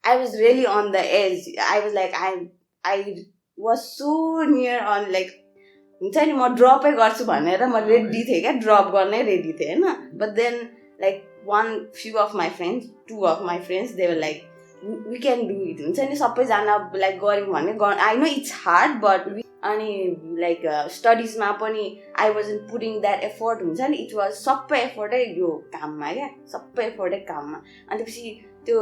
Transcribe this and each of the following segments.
I was really on the edge. I was like, I was so near on like, हुन्छ नि म ड्रपै गर्छु भनेर म रेडी थिएँ क्या, ड्रप गर्नै रेडी थिएँ होइन. But then like few of my friends, 2 of my friends, they were like, we can do it. हुन्छ नि सबैजना लाइक गऱ्यौँ भने, I know it's hard, but अनि लाइक स्टडिजमा पनि I wasn't putting that effort. हुन्छ नि, it was सबै एफोर्टै यो काममा क्या, सबै एफोर्टै काममा. अनि त्यसपछि त्यो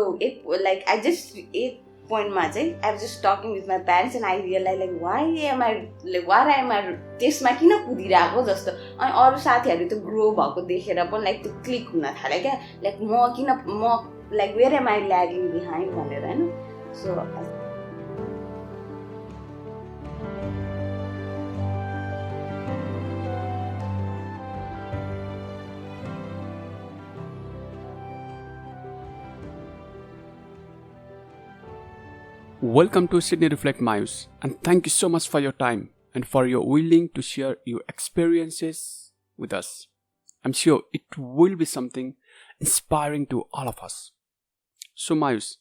लाइक I just एक पोइन्टमा चाहिँ I was just talking with my parents and I realized like why am I त्यसमा किन कुदिरहेको जस्तो. अनि अरू साथीहरू त्यो ग्रो भएको देखेर पनि लाइक त्यो क्लिक हुन थाल्यो क्या, लाइक म like where am I lagging behind भनेर होइन. सो Welcome to Sydney Reflect Mayush, and thank you so much for your time and for your willing to share your experiences with us. I'm sure it will be something inspiring to all of us. So Mayush,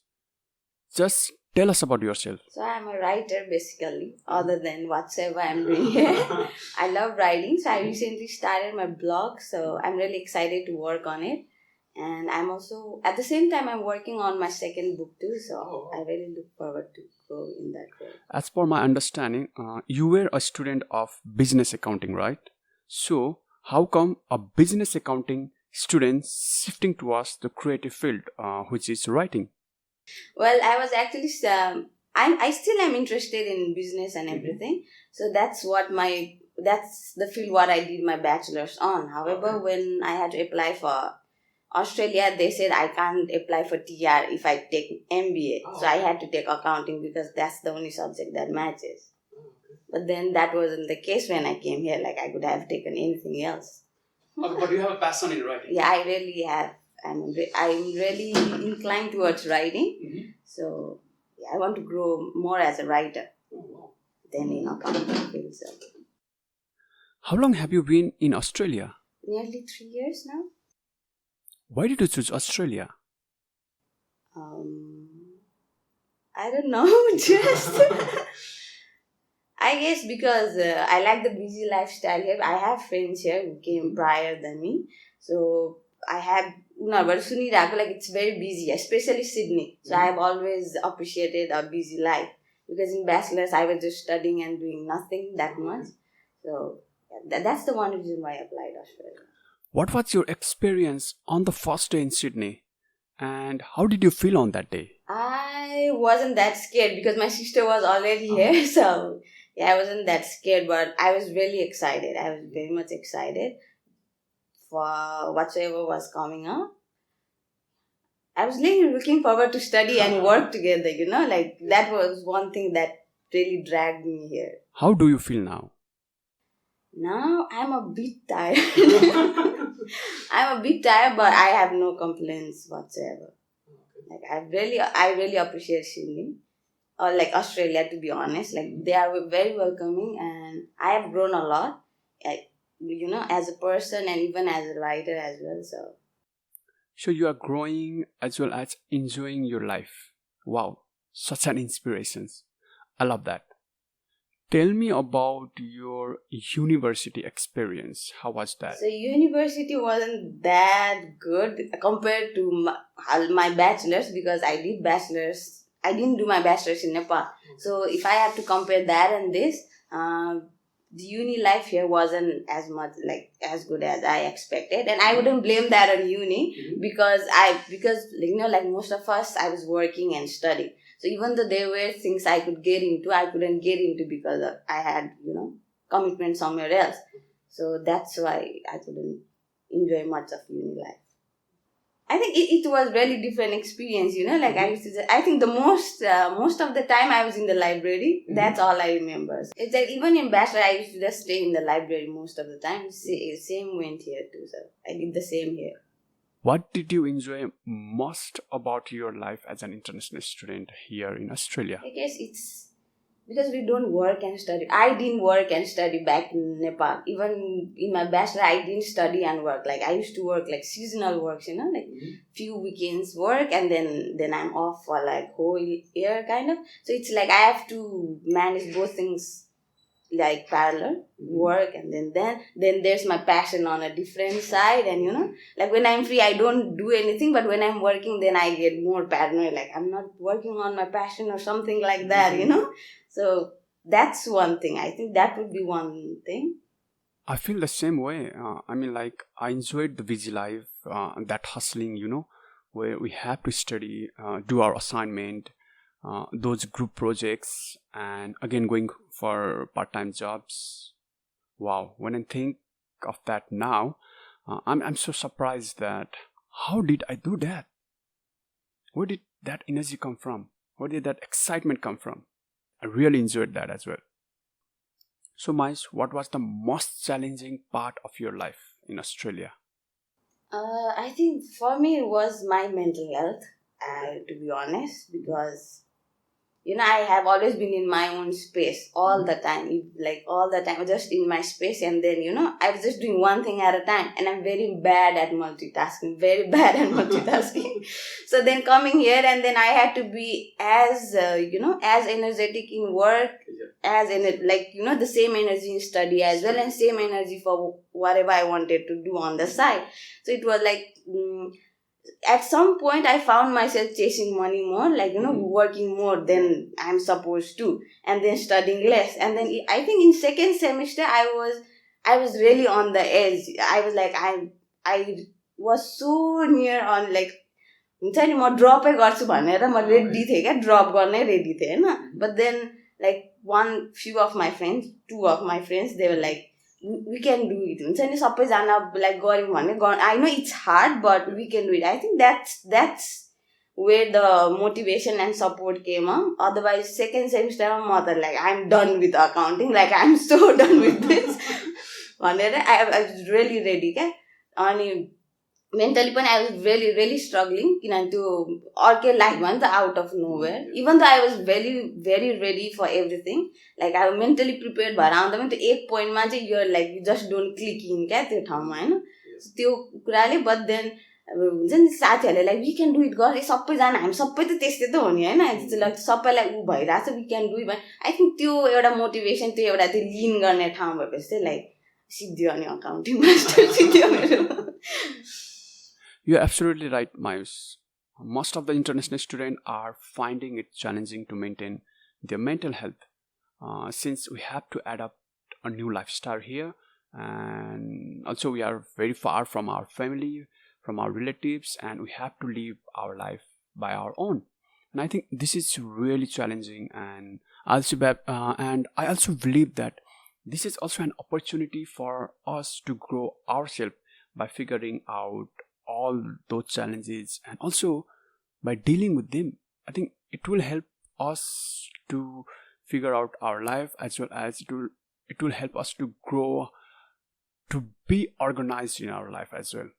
just tell us about yourself. So I'm a writer basically, other than whatsoever I'm doing here. I love writing, so I recently started my blog, so I'm really excited to work on it. And I'm also, at the same time, I'm working on my second book too, so I really look forward to grow in that way. As per my understanding, you were a student of business accounting, right? So, how come a business accounting student shifting towards the creative field, which is writing? Well, I was actually, I still am interested in business and everything, so that's the field what I did my bachelor's on. However, when I had to apply for Australia, they said I can't apply for TR if I take MBA. So I had to take accounting because that's the only subject that matches. But then that wasn't the case when I came here. Like I could have taken anything else. But you have a passion in writing. Yeah, I really have. I'm really inclined towards writing. Mm-hmm. So yeah, I want to grow more as a writer than in accounting field. So. How long have you been in Australia? Nearly 3 years now. Why did you choose Australia? I don't know, just I guess because I like the busy lifestyle here. I have friends here who came prior than me, so I have like it's very busy, especially Sydney. So I have always appreciated a busy life because in bachelor's I was just studying and doing nothing that much. So that's the one reason why I applied Australia. What was your experience on the first day in Sydney, and how did you feel on that day? I wasn't that scared because my sister was already here, so yeah, I wasn't that scared, but I was really excited. I was very much excited for whatsoever was coming up. I was really looking forward to study and work together, like that was one thing that really dragged me here. How do you feel now? Now I'm a bit tired. I'm a bit tired, but I have no complaints whatsoever. Like I really appreciate Sydney or like Australia, to be honest. Like they are very welcoming, and I have grown a lot, as a person and even as a writer as well. So you are growing as well as enjoying your life. Wow, such an inspiration. I love that. Tell me about your university experience. How was that? So university wasn't that good compared to my bachelor's because I did bachelor's. I didn't do my bachelor's in Nepal. So if I have to compare that and this, the uni life here wasn't as much as good as I expected, and I wouldn't blame that on uni because like most of us, I was working and studying. So even though there were things I could get into, I couldn't get into because I had, commitment somewhere else. So that's why I couldn't enjoy much of uni life. I think it was really different experience, like I used to say, I think the most of the time I was in the library. That's all I remember. It's like even in bachelor, I used to just stay in the library most of the time. Same went here too, so I did the same here. What did you enjoy most about your life as an international student here in Australia? I guess it's because we don't work and study. I didn't work and study back in Nepal. Even in my bachelor, I didn't study and work. Like, I used to work like seasonal works, like few weekends work, and then I'm off for like whole year kind of. So it's like I have to manage both things like parallel work, and then there's my passion on a different side. And like when I'm free, I don't do anything, but when I'm working, then I get more paranoid, like I'm not working on my passion or something like that. So that's one thing. I think that would be one thing. I feel the same way. Like I enjoyed the busy life, that hustling, where we have to study, do our assignment, those group projects, and again going for part-time jobs. Wow, when I think of that now, I'm so surprised that how did I do that? Where did that energy come from? Where did that excitement come from? I really enjoyed that as well. So Mayush, what was the most challenging part of your life in Australia? I think for me it was my mental health, to be honest, because I have always been in my own space all the time, all the time, just in my space. And then, I was just doing one thing at a time, and I'm very bad at multitasking, very bad at multitasking. So then coming here, and then I had to be as, as energetic in work, as in it, the same energy in study as well, and same energy for whatever I wanted to do on the side. So it was like, at some point I found myself chasing money more, working more than I'm supposed to, and then studying less. And then I think in second semester I was really on the edge. I was like, I was so near on, like, हुन्छ नि म ड्रपै गर्छु भनेर म ready थिएँ क्या, drop गर्नै ready थिएँ होइन. But then like few of my friends, two of my friends, they were like, we can do it. हुन्छ नि सबैजना like गऱ्यौँ भने, I know it's hard, but we can do it. I think that's where the motivation and support came up. Otherwise second semester म त like I'm done with accounting, like I'm so done with this भनेर I was really ready क्या. अनि mentally पनि I was really really struggling, किनभने त्यो अर्कै life भयो नि त, out of nowhere. Even though I was very very ready for everything, like I was mentally prepared भएर आउँदा पनि त्यो एक पोइन्टमा चाहिँ you're like you just don't click in क्या त्यो ठाउँमा होइन. त्यो कुराले. But then हुन्छ नि साथीहरूले like we can do it, गर सबैजना हामी सबै त त्यस्तै त हो नि होइन, सबैलाई ऊ भइरहेको छ we can do it भने I think त्यो एउटा मोटिभेसन, त्यो एउटा त्यो लिन गर्ने ठाउँ भएपछि चाहिँ like सिद्धियो अनि अकाउन्टिङ मास्टर सिद्धियो मेरो. You're absolutely right, Mayush. Most of the international students are finding it challenging to maintain their mental health, since we have to adapt a new lifestyle here, and also we are very far from our family, from our relatives, and we have to live our life by our own. And I think this is really challenging, and I also believe that this is also an opportunity for us to grow ourselves by figuring out all those challenges, and also by dealing with them. I think it will help us to figure out our life, as well as it will help us to grow, to be organized in our life as well.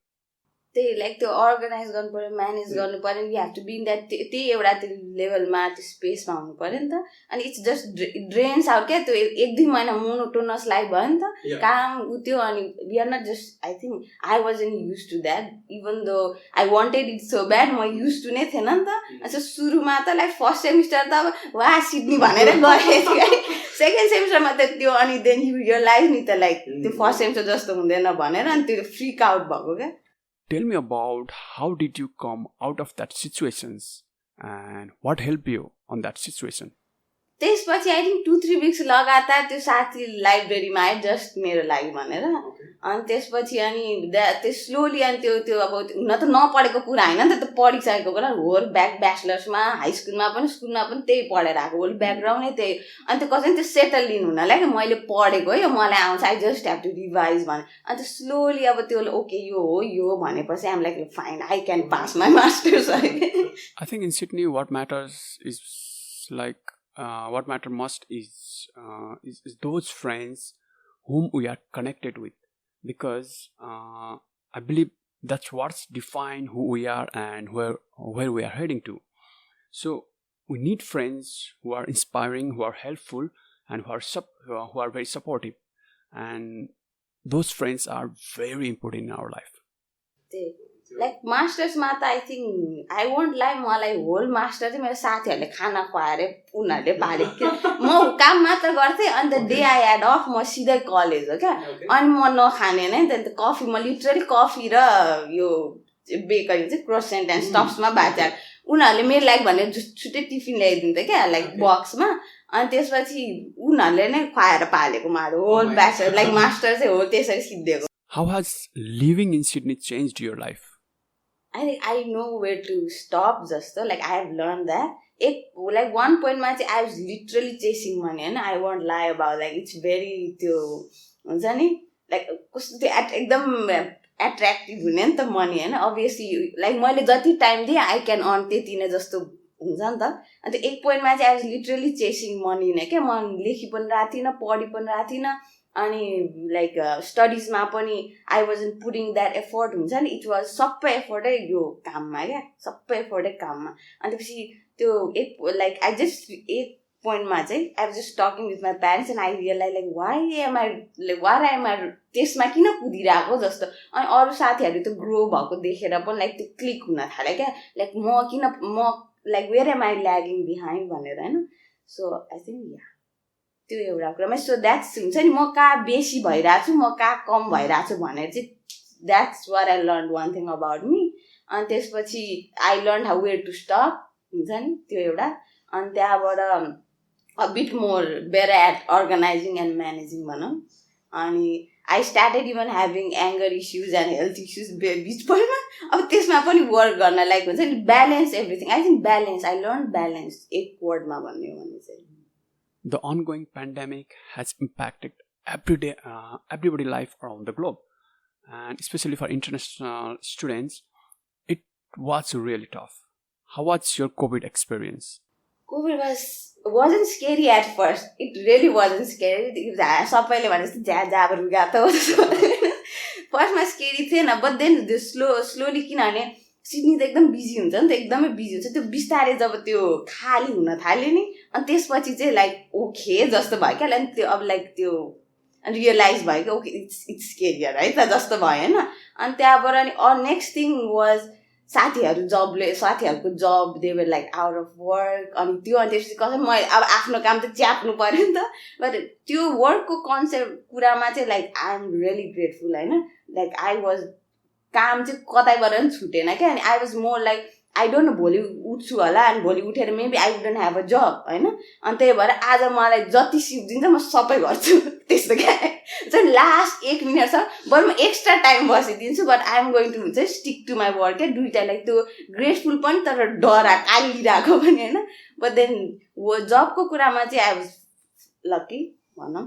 त्यही like त्यो organize गर्नु पर्यो, manage गर्नु पर्यो. You have to be in that, त्यही एउटा त्यो लेभलमा त्यो स्पेसमा हुनु पर्यो नि त. अनि इट्स जस्ट ड्रेन्स आउट क्या, त्यो एक दुई महिना मोनोटोनस लाइफ भयो नि त काम उ त्यो. अनि we are not just, I think I wasn't used to that, even though I wanted it so bad, म युज टु नै थिएन नि त. अनि सुरुमा त लाइक फर्स्ट सेमिस्टर त अब वा सिड्नी भनेर गएको थियो है, सेकेन्ड सेमिस्टरमा त त्यो, अनि देन यु रियलाइज नि त लाइक त्यो फर्स्ट सेमिस्टर जस्तो हुँदैन भनेर, अनि त्यो फ्रिक आउट भएको क्या. Tell me about how did you come out of that situations, and what helped you on that situation? त्यसपछि आई थिङ्क 2-3 weeks लगातार त्यो साथी लाइब्रेरीमा आयो जस्ट मेरो लागि भनेर. अनि त्यसपछि अनि त्यो स्लोली, अनि त्यो अब हुन त नपढेको कुरा होइन नि त, त्यो पढिसकेको कुरा होल ब्याचलर्समा, हाई स्कुलमा पनि त्यही पढेर आएको, होल ब्याकग्राउन्ड नै त्यही. अनि त्यो कसै त्यो सेटल लिनु हुनलाई कि मैले पढेको है, यो मलाई आउँछ, I just have to revise भने. अनि त्यो स्लोली अब त्यो ओके यो हो भनेपछि I'm like fine, I can pass my masters. I think in Sydney what matters is what matter most is those friends whom we are connected with, because I believe that's what's define who we are and where we are heading to. So we need friends who are inspiring, who are helpful, and who are very supportive. And those friends are very important in our life. Like मास्टर्समा त आई think I won't लाई मलाई whole master चाहिँ मेरो साथीहरूले खाना खुवाएर उनीहरूले पालेको म काम मात्र गर्थेँ अन्त डे आई ह्याड अफ म सिधै कलेज हो क्या अनि म नखाने नै त कफी म लिटरली कफी र यो बेकरी चाहिँ क्रोसेन्ट एन्ड स्टफ्समा बाँचाएर उनीहरूले मेरो लागि भनेर छुट्टै टिफिन ल्याइदिन्थ्यो क्या लाइक बक्समा अनि त्यसपछि उनीहरूले नै खुवाएर पालेको मलाई होल ब्याचलर लाइक मास्टर चाहिँ हो त्यसरी सिद्धिएको. How has living in Sydney changed your life? I think I know where to stop just though. Like I have learned that. Like one point I was literally chasing money and I won't lie about like it's very like attractive the money and obviously like jati time I can earn त्यति जस्तो हुन्छ नि त. अनि एक पोइन्टमा I was literally chasing money ne के म लेखि पनि राख्दिन पढि पनि राख्दिन अनि like स्टडीजमा पनि I wasn't putting that effort हुन्छ नि. It was सबै एफर्टै यो काममा क्या सबै एफर्टै काममा. अनि त्यसपछि त्यो like I just एक पोइन्टमा चाहिँ I was just talking with my parents and I realized like why am I त्यसमा किन कुदिरहेको जस्तो. अनि अरू साथीहरू त ग्रो भएको देखेर पनि लाइक त्यो क्लिक हुन थाल्यो क्या लाइक म like where am I lagging behind भनेर हैन. So I think yeah त्यो एउटा कुरामा सो द्याट्स हुन्छ नि म कहाँ बेसी भइरहेको छु म कहाँ कम भइरहेको छु भनेर चाहिँ that's what I learn one thing about me. अनि त्यसपछि I learn how where to stop हुन्छ नि त्यो एउटा. अनि त्यहाँबाट a bit more better at organizing and managing भनौँ. अनि I started even having anger issues and health issues बिचमा अब त्यसमा पनि वर्क गर्न लाइक हुन्छ नि balance everything. I think balance I learn balance एक वर्डमा भन्ने हो भने चाहिँ. The ongoing pandemic has impacted everybody's life around the globe, and especially for international students, it was really tough. How was your COVID experience? COVID wasn't scary at first. It really wasn't scary. सबैले भने जस्तो ज्याब रुगा त हो. फर्स्टमा scary थिएन but then slowly किनभने Sydney त एकदम बिजी हुन्छ नि त एकदमै बिजी हुन्छ त्यो बिस्तारै जब त्यो खाली हुन थाल्यो नि अनि त्यसपछि चाहिँ लाइक ओके जस्तो भयो क्या. अनि त्यो अब लाइक त्यो रियलाइज भयो कि ओके इट्स स्केरियर है त जस्तो भयो होइन. अनि त्यहाँबाट अनि नेक्स्ट थिङ वाज साथीहरूको जब they were like out of work. अनि त्यसपछि कसै मैले अब आफ्नो काम त च्याप्नु पऱ्यो नि त. बट त्यो वर्कको कन्सेप्ट कुरामा चाहिँ like I am really grateful होइन. लाइक आई वाज काम चाहिँ कतैबाट पनि छुटेन क्या. अनि I was more like I don't no भोलि उठ्छु होला अनि भोलि उठेर maybe I wouldn't have a जब होइन. अनि त्यही भएर आज मलाई जति सिप दिन्छ म सबै गर्छु त्यस्तो क्या. चाहिँ लास्ट 1 मिनट छ बरु म एक्स्ट्रा टाइम बसिदिन्छु but I am going to चाहिँ स्टिक टु माई वर्क क्या. दुइटालाई त्यो ग्रेटफुल पनि तर कालिरहेको पनि होइन. बट देन जबको कुरामा चाहिँ आई वाज लकी भनौँ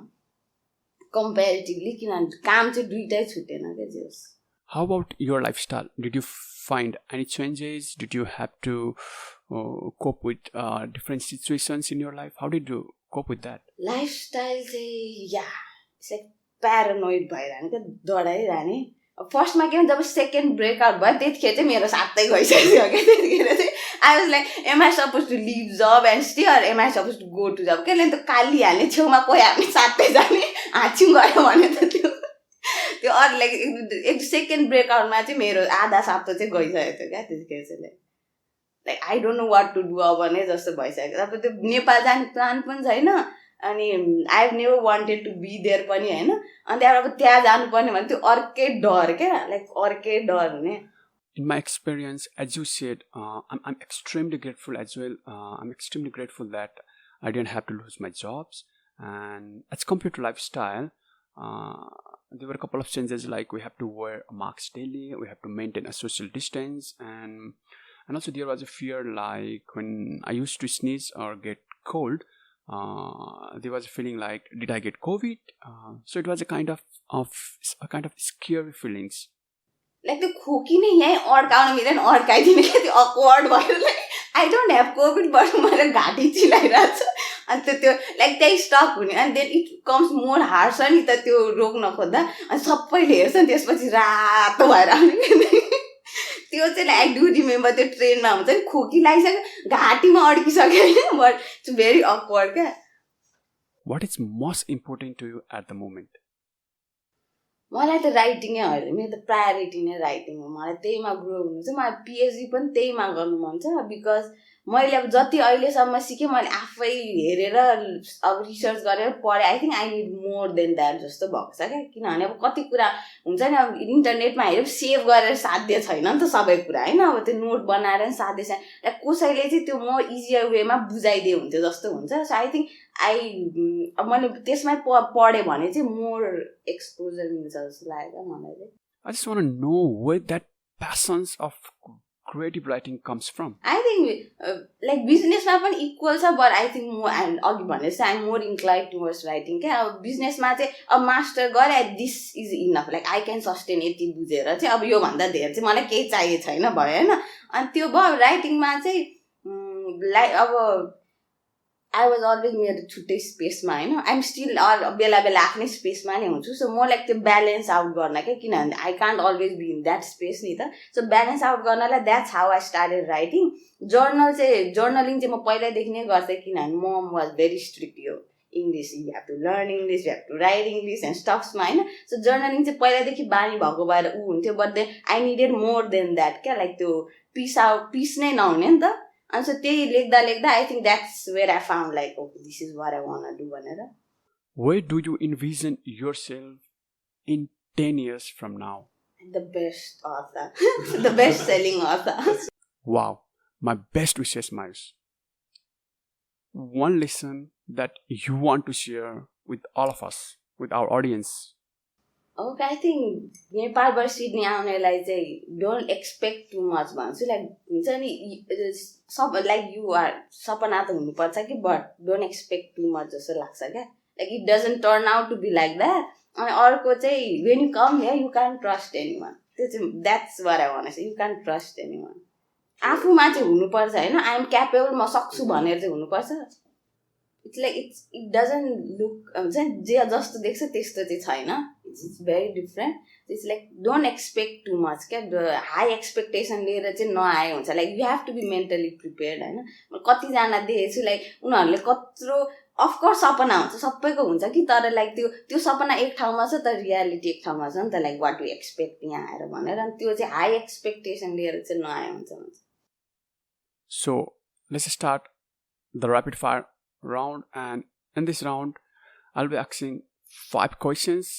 कम्पेरिटिभली किनभने काम चाहिँ दुइटै छुटेन क्या जे होस्. How about your lifestyle? Did you find any changes? Did you have to cope with different situations in your life? How did you cope with that? Lifestyle चाहिँ it's like paranoid भइरहने क्या डराइरहने. फर्स्टमा के जब सेकेन्ड ब्रेकआउट भयो त्यतिखेर चाहिँ मेरो साथै गइसक्यो क्या. त्यतिखेर चाहिँ I was like um I suppose to leave job and stay or um I suppose to go to job क्या. त काली हाल्ने छेउमा कोही हामी साथै जाने हाँच्यौँ गयो भने त त्यो अरू लाइक एक सेकेन्ड ब्रेकआउटमा चाहिँ मेरो आधा साप्तो चाहिँ गइसकेको थियो क्या. त्यतिखेर चाहिँ like I don't know what to do अब भने जस्तो भइसक्यो. अब त्यो नेपाल जाने प्लान पनि छैन अनि I have never wanted to be there पनि होइन. अनि त्यहाँबाट अब त्यहाँ जानुपर्ने भने त्यो अर्कै डर क्या लाइक अर्कै डर हुने. In my experience, as you said, I'm extremely grateful as well. I'm extremely grateful that I didn't have to lose my jobs. And as compared to lifestyle, there were a couple of changes like we have to wear masks daily, we have to maintain a social distance, and also there was a fear like when I used to sneeze or get cold, there was a feeling like did I get COVID? So it was a kind of scary feelings. Like the खोकी नै यहीँ अड्काउन मिलेन अड्काइदिने क्या त्यो awkward भएर like I don't have covid but मेरो घाँटी चिलाइरहेको छ. अनि त्यो लाइक त्यही स्टक हुने अनि then it comes more hard छ नि त त्यो रोक्न खोज्दा. अनि सबैले हेर्छ नि त्यसपछि रातो भएर आउने त्यो चाहिँ आई डु रिमेम्बर त्यो ट्रेनमा हुन्छ नि खोकी लागिसक्यो घाँटीमा अड्किसक्यो होइन बट इट्स भेरी अकवर्ड क्या What is most important to you at the moment? मलाई त राइटिङै होइन मेरो त प्रायोरिटी नै राइटिङ हो मलाई त्यहीमा ग्रो हुनु छ मलाई पिएचडी पनि त्यहीमा गर्नु मन छ बिकज मैले अब जति अहिलेसम्म सिकेँ मैले आफै हेरेर अब रिसर्च गरेर पढेँ आई think I need more than that जस्तो भएको छ क्या किनभने अब कति कुरा हुन्छ नि अब इन्टरनेटमा हेरेर सेभ गरेर साध्य छैन नि त सबै कुरा होइन अब त्यो नोट बनाएर नि साध्य छैन कसैले चाहिँ त्यो मोर इजियर वेमा बुझाइदिए हुन्थ्यो जस्तो हुन्छ सो आई थिङ्क अब मैले त्यसमै पढेँ भने चाहिँ मोर एक्सपोजर मिल्छ जस्तो लाग्यो मलाई चाहिँ I just want to know where that passion of creative writing comes from. I think like बिजनेसमा पनि इक्वल छ बट आई थिङ्क म अघि भने जस्तो आइम मोर इन्क्लाइन्ड टुवर्ड्स राइटिङ क्या अब बिजनेसमा चाहिँ अब मास्टर गरेँ this is enough like I can sustain यति बुझेर चाहिँ अब योभन्दा धेरै चाहिँ मलाई केही चाहिएको छैन भयो होइन अनि त्यो भयो राइटिङमा चाहिँ लाइक अब आई वाज अलवेज मेरो छुट्टै स्पेसमा होइन आइएम स्टिल बेला बेला आफ्नै स्पेसमा नै हुन्छु सो म लाइक त्यो ब्यालेन्स आउट गर्न क्या किनभने I can't always be in that space नि त सो ब्यालेन्स आउट गर्नलाई that's how I started writing journaling चाहिँ म पहिल्यैदेखि नै गर्थेँ किनभने मम वाज भेरी स्ट्रिक्ट यो English you have to learn English you have to write English and स्टफ्समा होइन सो जर्नलिङ चाहिँ पहिल्यैदेखि बानी भएको भएर ऊ हुन्थ्यो but then I needed more than that क्या लाइक त्यो पिस नै नहुने नि त अनि सो त्यही लेख्दा लेख्दा I think that's where I found like okay this is what I want do भनेर Where do you envision yourself in 10 years from now? The best author. The best selling author. Wow, my best wishes, Mayush. One lesson that you want to share with all of us, with our audience. Okay I think नेपालबाट Sydney आउनेलाई चाहिँ don't expect too much भन्छु like हुन्छ नि सब like you are सपना त हुनुपर्छ कि but don't expect too much जस्तो लाग्छ क्या like it doesn't turn out to be like that अनि अर्को चाहिँ when you come here you can trust anyone त्यो चाहिँ that's what I want you can trust anyone आफूमा चाहिँ हुनुपर्छ होइन आई एम क्यापेबल म सक्छु भनेर चाहिँ हुनुपर्छ it's like it doesn't look हुन्छ नि जे जस्तो देख्छ त्यस्तो चाहिँ छैन it's very different it's like don't expect too much क्या हाई एक्सपेक्टेसन लिएर चाहिँ नआए हुन्छ like you have to be mentally prepared होइन म कतिजना देखेको छु लाइक उनीहरूले कत्रो अफकोर्स सपना हुन्छ सबैको हुन्छ कि तर लाइक त्यो सपना एक ठाउँमा छ तर रियालिटी एक ठाउँमा छ नि त लाइक वाट यु एक्सपेक्ट यहाँ आएर भनेर अनि त्यो चाहिँ हाई एक्सपेक्टेसन लिएर चाहिँ नआए हुन्छ So let's start the rapid fire round, and in this round I'll be asking 5 questions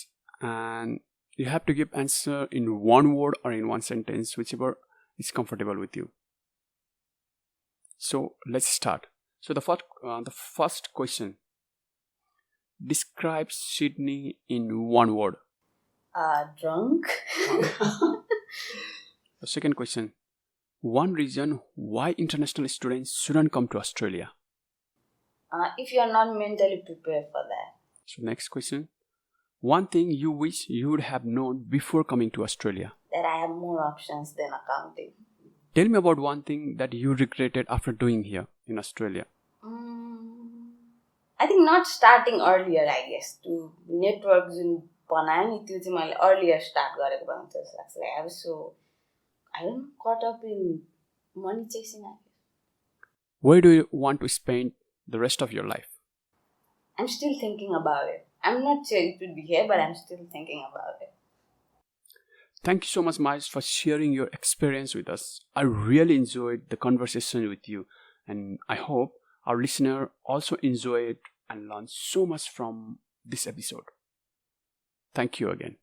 and you have to give answer in one word or in one sentence, whichever is comfortable with you. So let's start. So the first question, describe Sydney in one word. Drunk. The second question, one reason why international students shouldn't come to Australia. If you are not mentally prepared for that. So next question, one thing you wish you would have known before coming to Australia. That I have more options than accounting. Tell me about one thing that you regretted after doing here in Australia. I think not starting earlier, I guess. To network जुन बनायो नि त्यो चाहिँ मैले earlier start गरेको भए हुन्छ जस्तो लाग्छ. I was so I don't know, caught up in money chasing, I guess. Where do you want to spend the rest of your life? I'm still thinking about it. I'm not sure it will be here, but I'm still thinking about it. Thank you so much, Mayush, for sharing your experience with us. I really enjoyed the conversation with you, and I hope our listener also enjoyed and learned so much from this episode. Thank you again.